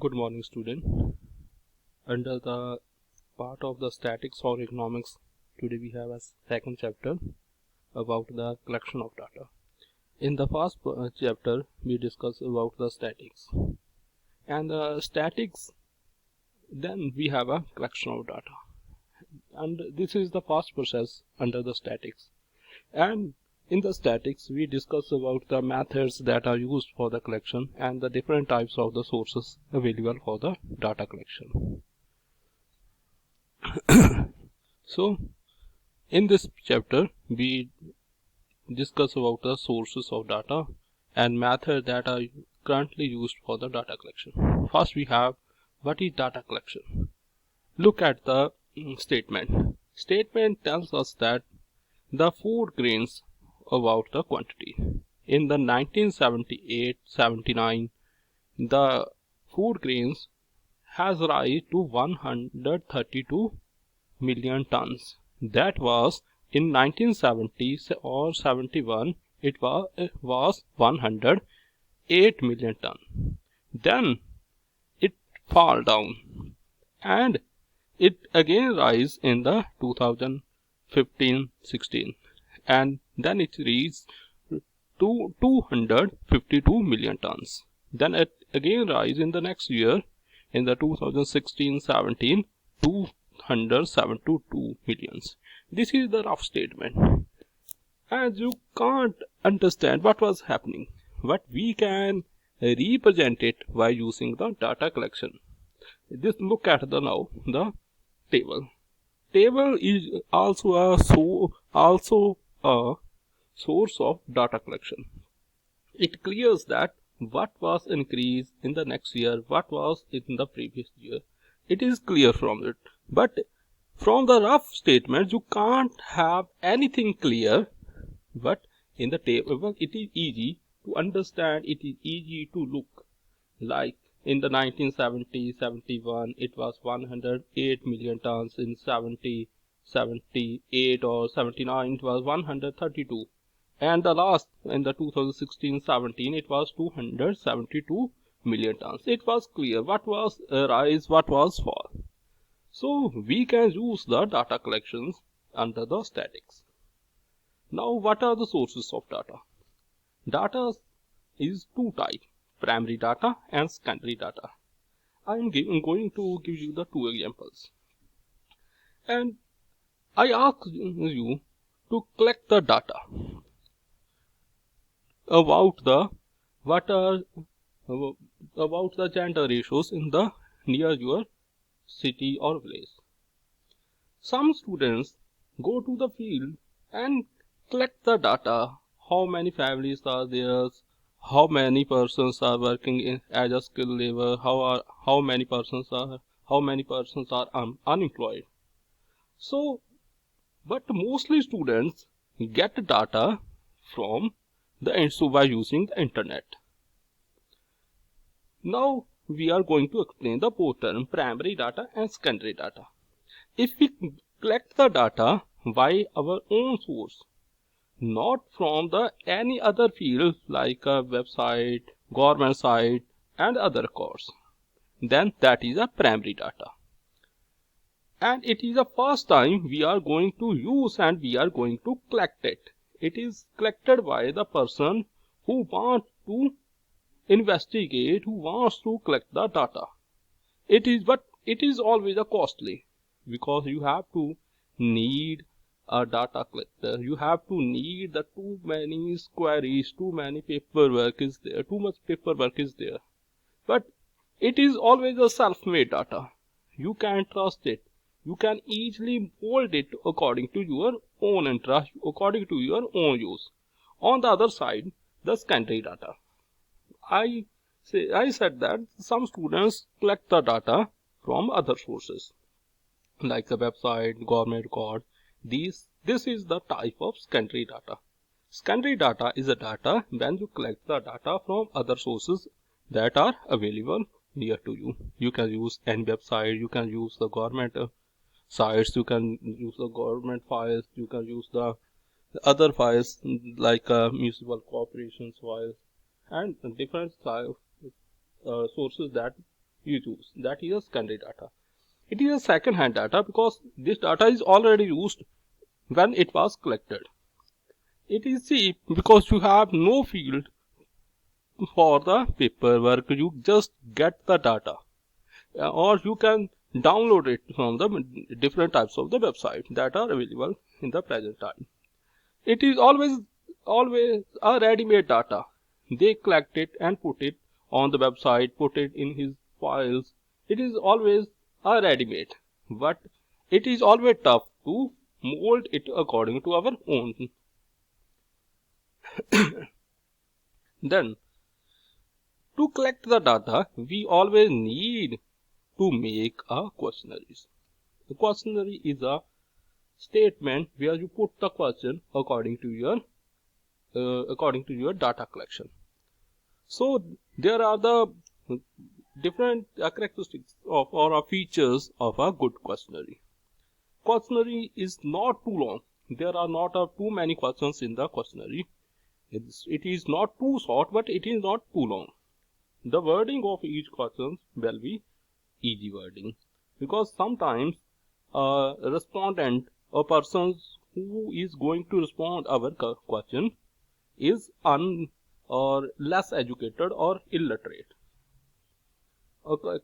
Good morning, student. Under the part of the statics or economics, today we have a second chapter about the collection of data. In the first chapter, we discuss about the statics. And the statics, then we have a collection of data. And this is the first process under the statics. And in the statics, we discuss about the methods that are used for the collection and the different types of the sources available for the data collection. So, in this chapter, we discuss about the sources of data and methods that are currently used for the data collection. First, we have what is data collection. Look at the statement. Statement tells us that the food grains about the quantity. In the 1978-79, the food grains has rise to 132 million tons. That was in 1970 or 71 it was 108 million ton. Then it fall down and it again rise in the 2015-16 and then it reached to 252 million tons. Then it again rise in the next year in the 2016-17 to 172 millions. This is the rough statement. As you can't understand what was happening, but we can represent it by using the data collection. Just look at the table. Table is also a source of data collection. It clears that what was increased in the next year, what was in the previous year. It is clear from it. But from the rough statements, you can't have anything clear. But in the table, it is easy to understand. It is easy to look. Like in the 1970-71, it was 108 million tons. In 78 or 79, it was 132. And the last, in the 2016-17, it was 272 million tons. It was clear what was rise, what was fall. So we can use the data collections under the statics. Now, what are the sources of data? Data is two types, primary data and secondary data. I am going to give you the two examples. And I ask you to collect the data about the gender ratios in the near your city or village. Some students go to the field and collect the data. How many families are there? How many persons are working as a skilled labor? How many persons are unemployed? So, but mostly students get data from by using the internet. Now we are going to explain the both term primary data and secondary data. If we collect the data by our own source, not from any other field like a website, government site and other records, then that is a primary data. And it is the first time we are going to use and we are going to collect it. It is collected by the person who wants to investigate, who wants to collect the data. But it is always a costly, because you have to need a data collector. You have to need the too many queries, too many paperwork is there, too much paperwork is there. But it is always a self-made data. You can trust it. You can easily mold it according to your own interest, according to your own use. On the other side, the secondary data. I said that some students collect the data from other sources, like the website, government record. This is the type of secondary data. Secondary data is a data when you collect the data from other sources that are available near to you. You can use any website, you can use the government sites, you can use the government files, you can use the other files like municipal corporations files and different sources that you choose. That is a secondary data. It is a second hand data because this data is already used when it was collected. It is cheap because you have no field for the paperwork. You just get the data, or you can download it from the different types of the website that are available in the present time. It is always a ready-made data. They collect it and put it on the website, put it in his files. It is always a ready-made, but it is always tough to mold it according to our own. Then, to collect the data, we always need to make a questionnaire. A questionnaire is a statement where you put the question according to your data collection. So there are the different characteristics of or features of a good questionnaire. Questionnaire is not too long. There are not too many questions in the questionnaire. It is not too short, but it is not too long. The wording of each question will be easy wording, because sometimes a respondent, a person who is going to respond our question, is or less educated or illiterate.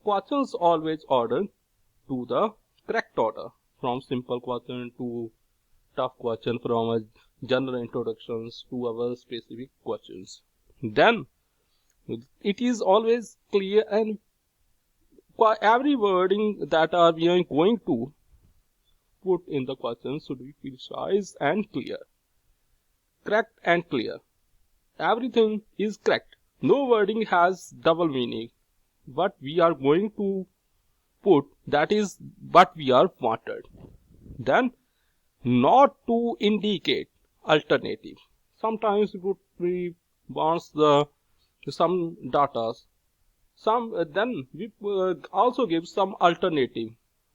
Questions always ordered to the correct order, from simple question to tough question, from a general introductions to our specific questions. Then it is always clear, and every wording that we are going to put in the question should be precise and clear. Correct and clear. Everything is correct. No wording has double meaning. What we are going to put, that is what we are wanted. Then, not to indicate alternative. Sometimes we want some data. Then we also give some alternative.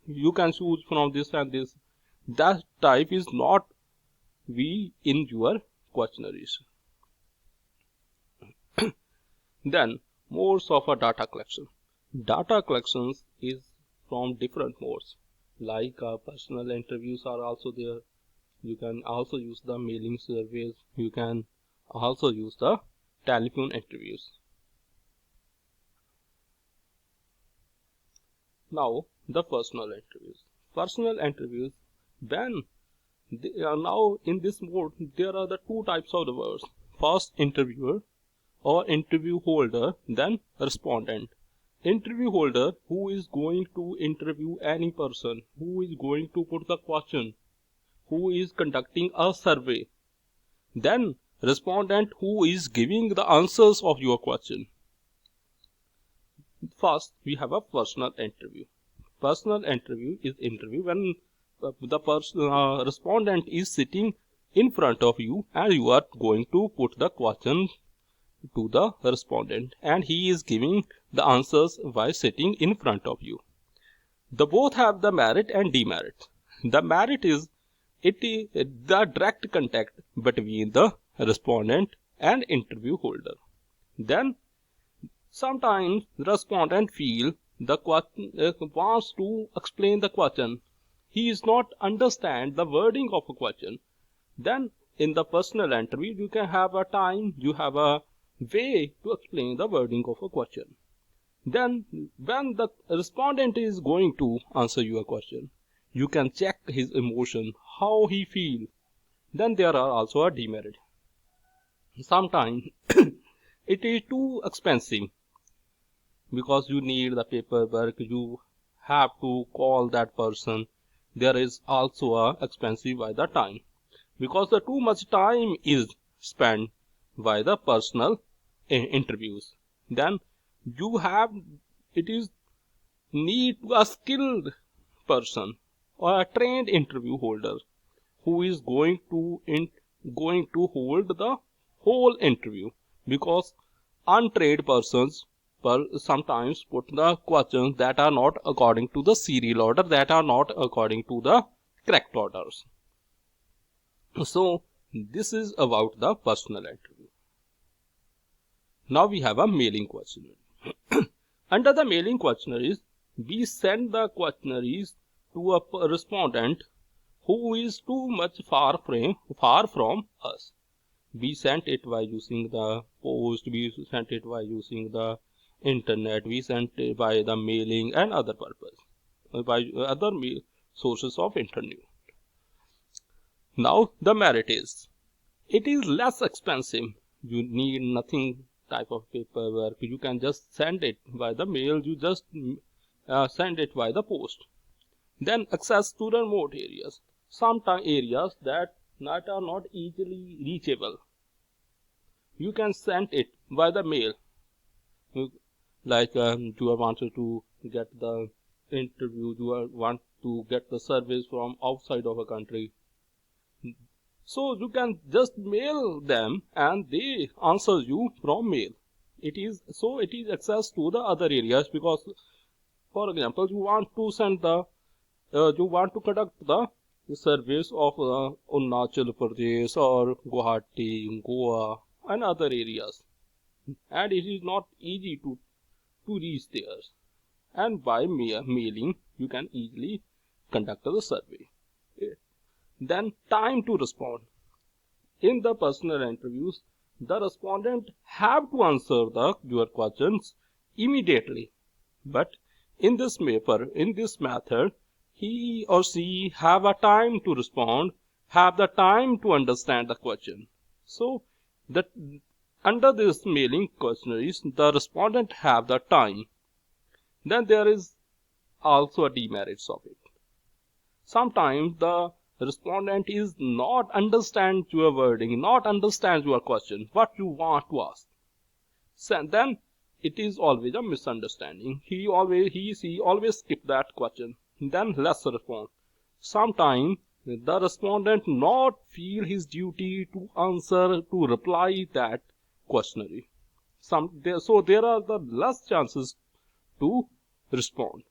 You can choose from this and this. That type is not we in your questionnaires. Then, modes of a data collection. Data collections is from different modes, like personal interviews are also there. You can also use the mailing surveys. You can also use the telephone interviews. Now, the personal interviews. Personal interviews, when they are now in this mode, there are the two types of the words. First, interviewer or interview holder, then respondent. Interview holder, who is going to interview any person, who is going to put the question, who is conducting a survey. Then respondent, who is giving the answers of your question. First, we have a personal interview. Personal interview is interview when the respondent is sitting in front of you and you are going to put the question to the respondent, and he is giving the answers while sitting in front of you. The both have the merit and demerit. The merit is the direct contact between the respondent and interview holder. Then sometimes the respondent feel the question wants to explain the question. He is not understand the wording of a question. Then in the personal interview, you can have a time, you have a way to explain the wording of a question. Then when the respondent is going to answer your question, you can check his emotion, how he feel. Then there are also a demerit. Sometimes it is too expensive because you need the paperwork, you have to call that person. There is also a expensive by the time, because the too much time is spent by the personal interviews. Then you have, it is need a skilled person or a trained interview holder who is going to hold the whole interview, because untrained persons sometimes put the questions that are not according to the serial order, that are not according to the correct orders. So this is about the personal interview. Now we have a mailing questionnaire. Under the mailing questionnaires, we send the questionnaires to a respondent who is too much far from us. We sent it by using the post, we sent it by using the internet, we sent it by the mailing and other purpose, by other sources of internet. Now the merit is, it is less expensive. You need nothing type of paperwork. You can just send it by the mail. You just send it by the post. Then access to the remote areas. Sometimes areas that are not easily reachable. You can send it by the mail. Like you are wanted to get the interview. You want to get the service from outside of a country. So you can just mail them and they answer you from mail. It is access to the other areas, because for example you want to send the you want to conduct the service of Arunachal Pradesh or Guwahati, Goa and other areas, and it is not easy to reach there, and by mailing you can easily conduct the survey. Then time to respond. In the personal interviews, the respondent have to answer your questions immediately. But in this method, he or she have a time to respond, have the time to understand the question. So that under this mailing questionnaires, the respondent have the time. Then there is also a demerits of it. Sometimes the respondent is not understand your wording, not understand your question, what you want to ask. So then it is always a misunderstanding. She always skip that question. Then less respond. Sometimes the respondent not feel his duty to answer, to reply that questionnaire. So there are the less chances to respond.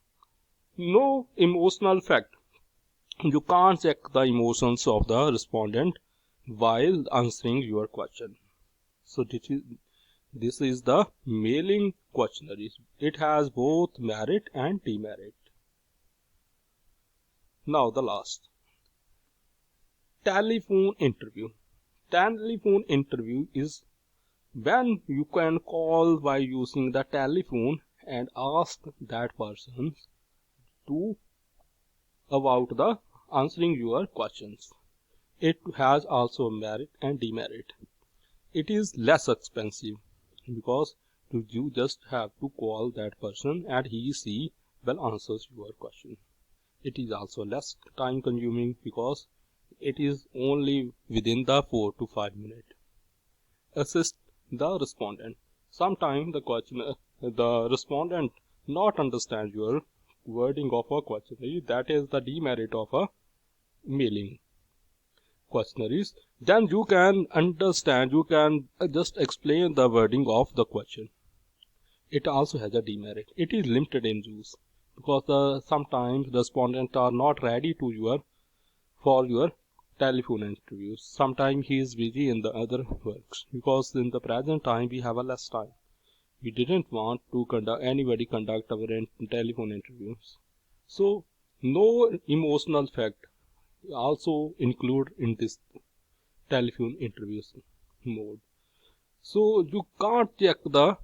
No emotional fact. You can't check the emotions of the respondent while answering your question. So this is the mailing questionnaire. It has both merit and demerit. Now the last. Telephone interview. Telephone interview is when you can call by using the telephone and ask that person to about the answering your questions. It has also merit and demerit. It is less expensive because you just have to call that person and she will answers your question. It is also less time consuming because it is only within the 4 to 5 minutes. Assist the respondent. Sometimes the respondent not understand your wording of a questionnaire. That is the demerit of a mailing questionnaires. Then you can understand, you can just explain the wording of the question. It also has a demerit. It is limited in use because sometimes respondents are not ready to for your telephone interviews. Sometimes he is busy in the other works, because in the present time we have a less time. We didn't want to conduct our telephone interviews. So no emotional fact also include in this telephone interviews mode. So you can't check the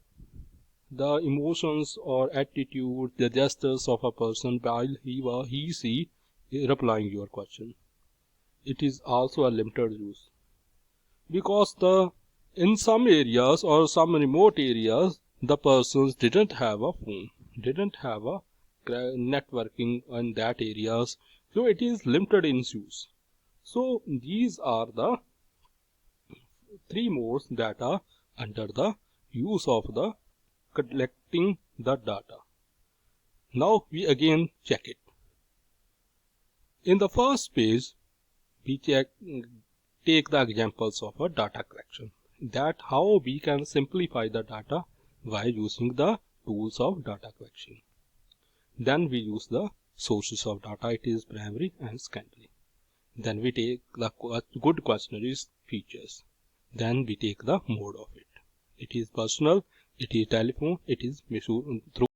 emotions or attitude, the gestures of a person while she replying your question. It is also a limited use because in some areas or some remote areas the persons didn't have a phone, didn't have a networking in that areas, so it is limited in use. So these are the 3 modes that are under the use of the collecting the data. Now we again check it. In the first page we take the examples of a data collection, that how we can simplify the data by using the tools of data collection. Then we use the sources of data, it is primary and secondary. Then we take the good questionnaires features. Then we take the mode of it. It is personal, it is telephone, it is through